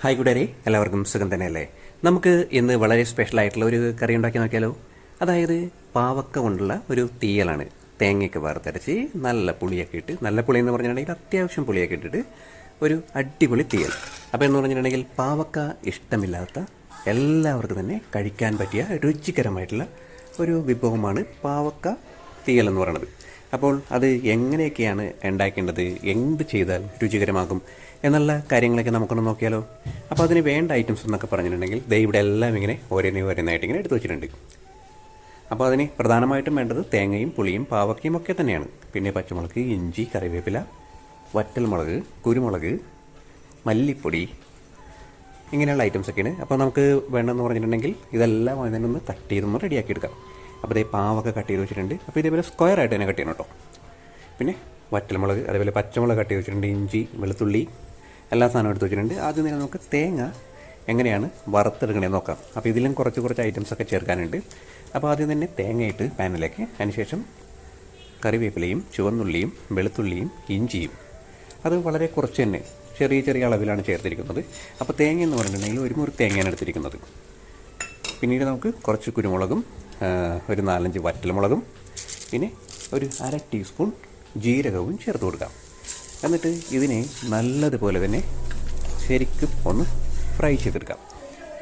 Hi കൂട്ടുകാരെ, എല്ലാവർക്കും സുഖം തന്നെയല്ലേ? നമുക്ക് ഇന്ന് വളരെ സ്പെഷ്യൽ ആയിട്ടുള്ള ഒരു കറി ഉണ്ടാക്കി നോക്കിയാലോ. അതായത് പാവക്ക കൊണ്ടുള്ള ഒരു തീയലാണ്. തേങ്ങയൊക്കെ വറുത്തരച്ച് നല്ല പുളിയൊക്കെ ഇട്ട്, നല്ല പുളി എന്ന് പറഞ്ഞിട്ടുണ്ടെങ്കിൽ അത്യാവശ്യം പുളിയൊക്കെ ഇട്ടിട്ട് ഒരു അടിപൊളി തീയൽ. അപ്പോൾ എന്ന് പറഞ്ഞിട്ടുണ്ടെങ്കിൽ പാവക്ക ഇഷ്ടമില്ലാത്ത എല്ലാവർക്കും തന്നെ കഴിക്കാൻ പറ്റിയ രുചികരമായിട്ടുള്ള ഒരു വിഭവമാണ് പാവക്ക തീയൽ എന്ന് പറയുന്നത്. അപ്പോൾ അത് എങ്ങനെയൊക്കെയാണ് ഉണ്ടാക്കേണ്ടത്, എന്ത് ചെയ്താൽ രുചികരമാകും എന്നുള്ള കാര്യങ്ങളൊക്കെ നമുക്കൊന്ന് നോക്കിയാലോ. അപ്പോൾ അതിന് വേണ്ട ഐറ്റംസ് എന്നൊക്കെ പറഞ്ഞിട്ടുണ്ടെങ്കിൽ ഇവിടെ എല്ലാം ഇങ്ങനെ ഓരോന്നായിട്ട് ഇങ്ങനെ എടുത്തു വെച്ചിട്ടുണ്ട്. അപ്പോൾ അതിന് പ്രധാനമായിട്ടും വേണ്ടത് തേങ്ങയും പുളിയും പാവക്കയും ഒക്കെ തന്നെയാണ്. പിന്നെ പച്ചമുളക്, ഇഞ്ചി, കറിവേപ്പില, വറ്റൽമുളക്, കുരുമുളക്, മല്ലിപ്പൊടി, ഇങ്ങനെയുള്ള ഐറ്റംസൊക്കെയാണ്. അപ്പോൾ നമുക്ക് വേണ്ടതെന്ന് പറഞ്ഞിട്ടുണ്ടെങ്കിൽ ഇതെല്ലാം അതിനൊന്ന് കട്ട് ചെയ്തൊന്ന് റെഡിയാക്കി എടുക്കാം. അപ്പോൾ ഇതേ പാവക്ക കട്ട് ചെയ്ത് വെച്ചിട്ടുണ്ട്. അപ്പോൾ ഇതേപോലെ സ്ക്വയറായിട്ട് തന്നെ കട്ട് ചെയ്യണം കേട്ടോ. പിന്നെ വറ്റൽമുളക്, അതേപോലെ പച്ചമുളക് കട്ട് ചെയ്ത് വെച്ചിട്ടുണ്ട്. ഇഞ്ചി, വെളുത്തുള്ളി, എല്ലാ സാധനവും എടുത്ത് വെച്ചിട്ടുണ്ട്. ആദ്യം തന്നെ നമുക്ക് തേങ്ങ എങ്ങനെയാണ് വറുത്തെടുക്കണേന്ന് നോക്കാം. അപ്പോൾ ഇതിലും കുറച്ച് ഐറ്റംസൊക്കെ ചേർക്കാനുണ്ട്. അപ്പോൾ ആദ്യം തന്നെ തേങ്ങയിട്ട് പാനിലേക്ക്, അതിനുശേഷം കറിവേപ്പിലയും ചുവന്നുള്ളിയും വെളുത്തുള്ളിയും ഇഞ്ചിയും, അത് വളരെ കുറച്ച് തന്നെ ചെറിയ അളവിലാണ് ചേർത്തിരിക്കുന്നത്. അപ്പോൾ തേങ്ങ എന്ന് പറഞ്ഞിട്ടുണ്ടെങ്കിൽ ഒരു മുറി തേങ്ങയാണ് എടുത്തിരിക്കുന്നത്. പിന്നീട് നമുക്ക് കുറച്ച് കുരുമുളകും, ഒരു 4-5 വറ്റൽമുളകും, പിന്നെ ഒരു 1/2 ടീസ്പൂൺ ജീരകവും ചേർത്ത് കൊടുക്കാം. എന്നിട്ട് ഇതിനെ നല്ലതുപോലെ തന്നെ ശരിക്കും ഒന്ന് ഫ്രൈ ചെയ്തെടുക്കാം.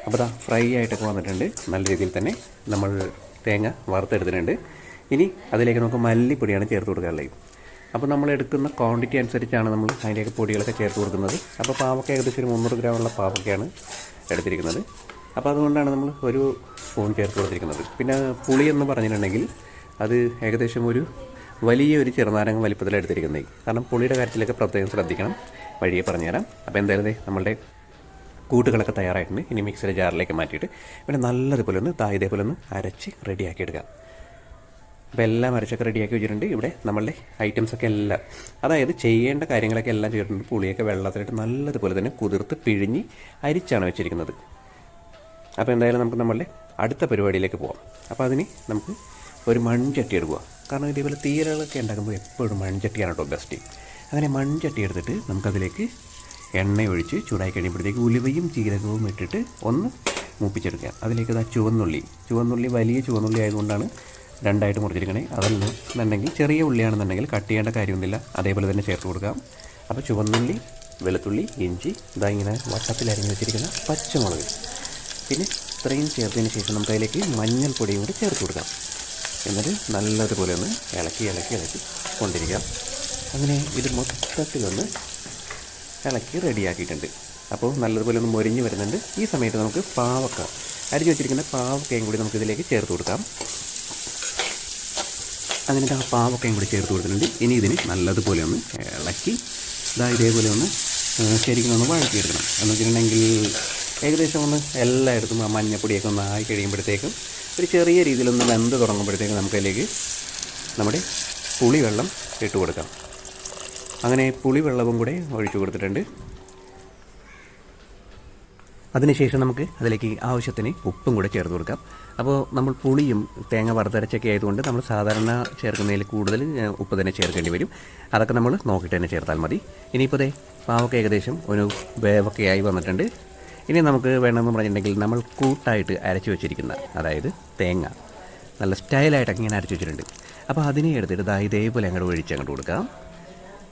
അപ്പോൾ ഇതാ ഫ്രൈ ആയിട്ടൊക്കെ വന്നിട്ടുണ്ട്. നല്ല രീതിയിൽ തന്നെ നമ്മൾ തേങ്ങ വറുത്തെടുത്തിട്ടുണ്ട്. ഇനി അതിലേക്ക് നമുക്ക് മല്ലിപ്പൊടിയാണ് ചേർത്ത് കൊടുക്കാനുള്ളത്. അപ്പോൾ നമ്മൾ എടുക്കുന്ന ക്വാണ്ടിറ്റി അനുസരിച്ചാണ് നമ്മൾ അതിലേക്ക് പൊടികളൊക്കെ ചേർത്ത് കൊടുക്കുന്നത്. അപ്പോൾ പാവക്ക ഏകദേശം ഒരു 300 ഗ്രാമുള്ള പാവക്കയാണ് എടുത്തിരിക്കുന്നത്. അപ്പോൾ അതുകൊണ്ടാണ് നമ്മൾ ഒരു സ്പൂൺ ചേർത്ത് കൊടുത്തിരിക്കുന്നത്. പിന്നെ പുളി എന്ന് പറഞ്ഞിട്ടുണ്ടെങ്കിൽ അത് ഏകദേശം ഒരു വലിയൊരു ചെറുനാരങ്ങ വലിപ്പത്തിലാണ് എടുത്തിരിക്കുന്നത്. കാരണം പുളിയുടെ കാര്യത്തിലൊക്കെ പ്രത്യേകം ശ്രദ്ധിക്കണം, വഴിയെ പറഞ്ഞുതരാം. അപ്പോൾ എന്തായാലും നമ്മളുടെ കൂട്ടുകളൊക്കെ തയ്യാറായിട്ടുണ്ട്. ഇനി മിക്സിയുടെ ജാറിലേക്ക് മാറ്റിയിട്ട് പിന്നെ നല്ലതുപോലെ ഒന്ന് ഇതേപോലെ ഒന്ന് അരച്ച് റെഡിയാക്കി എടുക്കാം. അപ്പോൾ എല്ലാം അരച്ചൊക്കെ റെഡിയാക്കി വെച്ചിട്ടുണ്ട്. ഇവിടെ നമ്മളുടെ ഐറ്റംസൊക്കെ എല്ലാം, അതായത് ചെയ്യേണ്ട കാര്യങ്ങളൊക്കെ എല്ലാം ചെയ്തിട്ടുണ്ട്. പുളിയൊക്കെ വെള്ളത്തിലിട്ട് നല്ലതുപോലെ തന്നെ കുതിർത്ത് പിഴിഞ്ഞ് അരിച്ചാണ് വെച്ചിരിക്കുന്നത്. അപ്പോൾ എന്തായാലും നമുക്ക് നമ്മളുടെ അടുത്ത പരിപാടിയിലേക്ക് പോകാം. അപ്പോൾ അതിന് നമുക്ക് ഒരു മൺചട്ടി എടുക്കുക. കാരണം ഇതേപോലെ തീയലുകളൊക്കെ ഉണ്ടാക്കുമ്പോൾ എപ്പോഴും മൺചട്ടിയാണ് കേട്ടോ ബെസ്റ്റ്. അങ്ങനെ മൺചട്ടി എടുത്തിട്ട് നമുക്കതിലേക്ക് എണ്ണ ഒഴിച്ച് ചൂടായി കഴിയുമ്പോഴത്തേക്ക് ഉലുവയും ജീരകവും ഇട്ടിട്ട് ഒന്ന് മൂപ്പിച്ചെടുക്കുക. അതിലേക്ക് ചുവന്നുള്ളി വലിയ ചുവന്നുള്ളി ആയതുകൊണ്ടാണ് 2ആയിട്ട് മുറിച്ചിരിക്കണേ. അതല്ലെന്നുണ്ടെങ്കിൽ ചെറിയ ഉള്ളിയാണെന്നുണ്ടെങ്കിൽ കട്ട് ചെയ്യേണ്ട കാര്യമൊന്നുമില്ല, അതേപോലെ തന്നെ ചേർത്ത് കൊടുക്കാം. അപ്പോൾ ചുവന്നുള്ളി, വെളുത്തുള്ളി, ഇഞ്ചി, ഇങ്ങനെ വട്ടത്തിൽ അരിഞ്ഞ് വെച്ചിരിക്കുന്ന പച്ചമുളക്, പിന്നെ ഇത്രയും ചേർത്തതിന് ശേഷം നമുക്ക് അതിലേക്ക് മഞ്ഞൾപ്പൊടിയും കൂടി ചേർത്ത് കൊടുക്കാം. എന്നിട്ട് നല്ലതുപോലെ ഒന്ന് ഇളക്കി കൊണ്ടിരിക്കാം. അങ്ങനെ ഇത് മൊത്തത്തിലൊന്ന് ഇളക്കി റെഡിയാക്കിയിട്ടുണ്ട്. അപ്പോൾ നല്ലതുപോലെ ഒന്ന് മൊരിഞ്ഞ് വരുന്നുണ്ട്. ഈ സമയത്ത് നമുക്ക് അരിഞ്ഞ് വെച്ചിരിക്കുന്ന പാവക്കയും കൂടി നമുക്കിതിലേക്ക് ചേർത്ത് കൊടുക്കാം. അങ്ങനെ ആ പാവക്കയും കൂടി ചേർത്ത് കൊടുത്തിട്ടുണ്ട്. ഇനി ഇതിന് നല്ലതുപോലെ ഒന്ന് ഇളക്കി ഇതേപോലെ ഒന്ന് ശരിക്കും ഒന്ന് വഴറ്റിയെടുക്കണം. എന്ന് വെച്ചിട്ടുണ്ടെങ്കിൽ ഏകദേശം ഒന്ന് എല്ലായിടത്തും ആ മഞ്ഞപ്പൊടിയൊക്കെ ഒന്ന് ആയി കഴിയുമ്പോഴത്തേക്കും ഒരു ചെറിയ രീതിയിലൊന്ന് വെന്ത് തുടങ്ങുമ്പോഴത്തേക്കും നമുക്കതിലേക്ക് നമ്മുടെ പുളിവെള്ളം ഇട്ട് കൊടുക്കാം. അങ്ങനെ പുളിവെള്ളവും കൂടെ ഒഴിച്ചു കൊടുത്തിട്ടുണ്ട്. അതിനുശേഷം നമുക്ക് അതിലേക്ക് ആവശ്യത്തിന് ഉപ്പും കൂടെ ചേർത്ത് കൊടുക്കാം. അപ്പോൾ നമ്മൾ പുളിയും തേങ്ങ വറുത്തരച്ചൊക്കെ ആയതുകൊണ്ട് നമ്മൾ സാധാരണ ചേർക്കുന്നതിൽ കൂടുതൽ ഉപ്പ് തന്നെ ചേർക്കേണ്ടി വരും. അതൊക്കെ നമ്മൾ നോക്കിയിട്ട് തന്നെ ചേർത്താൽ മതി. ഇനിയിപ്പോൾ പാവക്ക ഏകദേശം ഒരു വേവൊക്കെ ആയി വന്നിട്ടുണ്ട്. ഇനി നമുക്ക് വേണമെന്ന് പറഞ്ഞിട്ടുണ്ടെങ്കിൽ നമ്മൾ കൂട്ടായിട്ട് അരച്ച് വെച്ചിരിക്കുന്ന, അതായത് തേങ്ങ നല്ല സ്റ്റൈലായിട്ടൊക്കെ ഇങ്ങനെ അരച്ച് വെച്ചിട്ടുണ്ട്. അപ്പോൾ അതിനെ എടുത്തിട്ട് ഇതേപോലെ അങ്ങോട്ട് കൊടുക്കാം.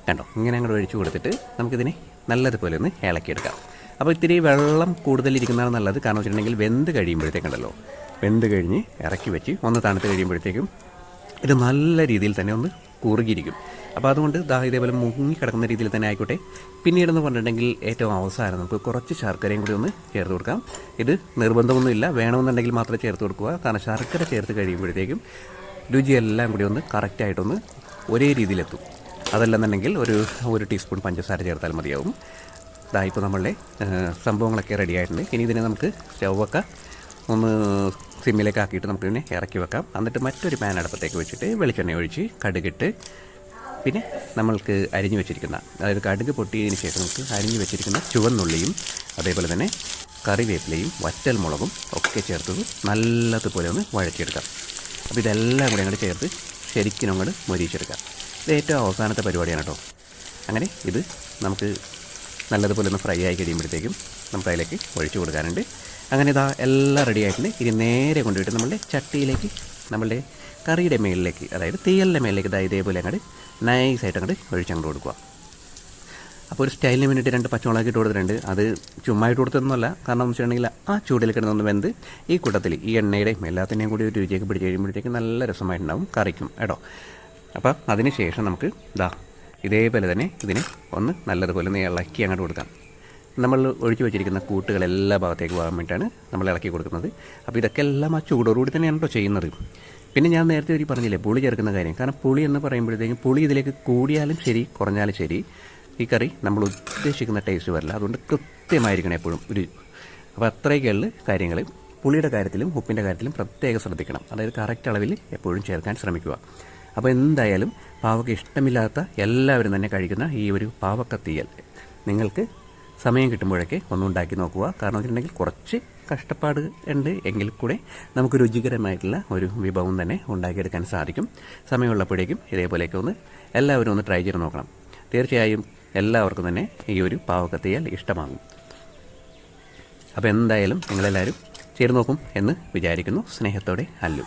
കണ്ടോ, ഇങ്ങനെ അങ്ങോട്ട് ഒഴിച്ച് കൊടുത്തിട്ട് നമുക്കിതിനെ നല്ലതുപോലെ ഒന്ന് ഇളക്കിയെടുക്കാം. അപ്പോൾ ഇത്തിരി വെള്ളം കൂടുതലിരിക്കുന്നതാണ് നല്ലത്. കാരണം വെച്ചിട്ടുണ്ടെങ്കിൽ വെന്ത് കഴിഞ്ഞ് ഇറക്കി വെച്ച് ഒന്ന് തണുത്ത് കഴിയുമ്പോഴത്തേക്കും ഇത് നല്ല രീതിയിൽ തന്നെ ഒന്ന് കുറുകിയിരിക്കും. അപ്പോൾ അതുകൊണ്ട് ഇതേപോലെ മുങ്ങി കിടക്കുന്ന രീതിയിൽ തന്നെ ആയിക്കോട്ടെ. പിന്നീടെന്ന് പറഞ്ഞിട്ടുണ്ടെങ്കിൽ ഏറ്റവും അവസാനം നമുക്ക് കുറച്ച് ശർക്കരയും കൂടി ഒന്ന് ചേർത്ത് കൊടുക്കാം. ഇത് നിർബന്ധമൊന്നുമില്ല, വേണമെന്നുണ്ടെങ്കിൽ മാത്രമേ ചേർത്ത് കൊടുക്കുക. കാരണം ശർക്കര ചേർത്ത് കഴിയുമ്പോഴത്തേക്കും രുചിയെല്ലാം കൂടി ഒന്ന് കറക്റ്റായിട്ടൊന്ന് ഒരേ രീതിയിലെത്തും. അതല്ലെന്നുണ്ടെങ്കിൽ ഒരു ടീസ്പൂൺ പഞ്ചസാര ചേർത്താൽ മതിയാവും. ഇപ്പോൾ നമ്മളുടെ സംഭവങ്ങളൊക്കെ റെഡി ആയിട്ടുണ്ട്. ഇനി ഇതിനെ നമുക്ക് സ്റ്റൗവൊക്കെ ഒന്ന് സിമ്മിലേക്ക് ആക്കിയിട്ട് നമുക്കിതിനെ ഇറക്കി വെക്കാം. എന്നിട്ട് മറ്റൊരു പാൻ അടുപ്പത്തേക്ക് വെച്ചിട്ട് വെളിച്ചെണ്ണ ഒഴിച്ച് കടുകിട്ട്, പിന്നെ നമ്മൾക്ക് അരിഞ്ഞു വെച്ചിരിക്കുന്ന, അതായത് കടുക് പൊട്ടിയതിന് ശേഷം നമുക്ക് അരിഞ്ഞു വെച്ചിരിക്കുന്ന ചുവന്നുള്ളിയും അതേപോലെ തന്നെ കറിവേപ്പിലയും വറ്റൽമുളകും ഒക്കെ ചേർത്ത് നല്ലതുപോലെ ഒന്ന് വഴറ്റിയെടുക്കാം. അപ്പോൾ ഇതെല്ലാം കൂടി അങ്ങോട്ട് ചേർത്ത് ശരിക്കും അങ്ങോട്ട് മൊരിച്ചെടുക്കാം. ഇത് ഏറ്റവും അവസാനത്തെ പരിപാടിയാണ് കേട്ടോ. അങ്ങനെ ഇത് നമുക്ക് നല്ലതുപോലെ ഒന്ന് ഫ്രൈ ആയി കഴിയുമ്പോഴത്തേക്കും നമുക്ക് അതിലേക്ക് ഒഴിച്ചു കൊടുക്കാനുണ്ട്. അങ്ങനെ ഇതാ എല്ലാം റെഡി ആയിട്ടുണ്ട്. ഇനി നേരെ കൊണ്ടുപോയിട്ട് നമ്മളുടെ ചട്ടിയിലേക്ക് നമ്മളുടെ കറിയുടെ മേളിലേക്ക്, അതായത് തീയലിൻ്റെ മേളിലേക്ക് ഇതാ ഇതേപോലെ അങ്ങോട്ട് നൈസായിട്ട് അങ്ങോട്ട് ഒഴിച്ചങ്ങോട്ട് കൊടുക്കുക. അപ്പോൾ ഒരു സ്റ്റൈലിന് വേണ്ടിയിട്ട് 2 പച്ചമുളക് ഇട്ട് കൊടുത്തിട്ടുണ്ട്. അത് ചുമ്മാ ഇട്ട് കൊടുത്തതൊന്നുമല്ല, കാരണം എന്ന് വെച്ചിട്ടുണ്ടെങ്കിൽ ആ ചൂടിൽ കിടന്നൊന്ന് വെന്ത് ഈ കൂട്ടത്തിൽ ഈ എണ്ണയുടെയും എല്ലാത്തിൻ്റെയും കൂടി ഒരു രുചിയൊക്കെ പിടിച്ച് കഴിയുമ്പോഴത്തേക്ക് നല്ല രസമായിട്ടുണ്ടാവും കറിക്കും കേട്ടോ. അപ്പോൾ അതിന് ശേഷം നമുക്ക് ഇതേപോലെ തന്നെ ഇതിനെ ഒന്ന് നല്ലതുപോലെ ഒന്ന് ഇളക്കി അങ്ങോട്ട് കൊടുക്കാം. നമ്മൾ ഒഴിച്ചു വെച്ചിരിക്കുന്ന കൂട്ടുകൾ എല്ലാ ഭാഗത്തേക്ക് പോകാൻ വേണ്ടിയിട്ടാണ് നമ്മൾ ഇളക്കി കൊടുക്കുന്നത്. അപ്പോൾ ഇതൊക്കെ എല്ലാം ആ ചൂടോടുകൂടി തന്നെയാണ് കേട്ടോ ചെയ്യുന്നത്. പിന്നെ ഞാൻ നേരത്തെ ഒരു പറഞ്ഞില്ലേ പുളി ചേർക്കുന്ന കാര്യം, കാരണം പുളി എന്ന് പറയുമ്പോഴത്തേക്കും പുളി ഇതിലേക്ക് കൂടിയാലും ശരി കുറഞ്ഞാലും ശരി ഈ കറി നമ്മൾ ഉദ്ദേശിക്കുന്ന ടേസ്റ്റ് വരില്ല. അതുകൊണ്ട് കൃത്യമായിരിക്കണം എപ്പോഴും ഒരു. അപ്പോൾ അത്രയൊക്കെയുള്ള കാര്യങ്ങൾ പുളിയുടെ കാര്യത്തിലും ഉപ്പിൻ്റെ കാര്യത്തിലും പ്രത്യേകം ശ്രദ്ധിക്കണം. അതായത് കറക്റ്റ് അളവിൽ എപ്പോഴും ചേർക്കാൻ ശ്രമിക്കുക. അപ്പോൾ എന്തായാലും പാവക്ക ഇഷ്ടമില്ലാത്ത എല്ലാവരും തന്നെ കഴിക്കുന്ന ഈ ഒരു പാവക്ക തീയൽ നിങ്ങൾക്ക് സമയം കിട്ടുമ്പോഴൊക്കെ ഒന്ന് ഉണ്ടാക്കി നോക്കുക. കാരണം വെച്ചിട്ടുണ്ടെങ്കിൽ കുറച്ച് കഷ്ടപ്പാട് ഉണ്ട് എങ്കിൽ കൂടെ നമുക്ക് രുചികരമായിട്ടുള്ള ഒരു വിഭവം തന്നെ ഉണ്ടാക്കിയെടുക്കാൻ സാധിക്കും. സമയമുള്ളപ്പോഴേക്കും ഇതേപോലെയൊക്കെ ഒന്ന് എല്ലാവരും ഒന്ന് ട്രൈ ചെയ്ത് നോക്കണം. തീർച്ചയായും എല്ലാവർക്കും തന്നെ ഈ ഒരു പാവക്ക തീയൽ ഇഷ്ടമാകും. അപ്പോൾ എന്തായാലും നിങ്ങളെല്ലാവരും ചെയ്തു നോക്കും എന്ന് വിചാരിക്കുന്നു. സ്നേഹത്തോടെ അല്ലു.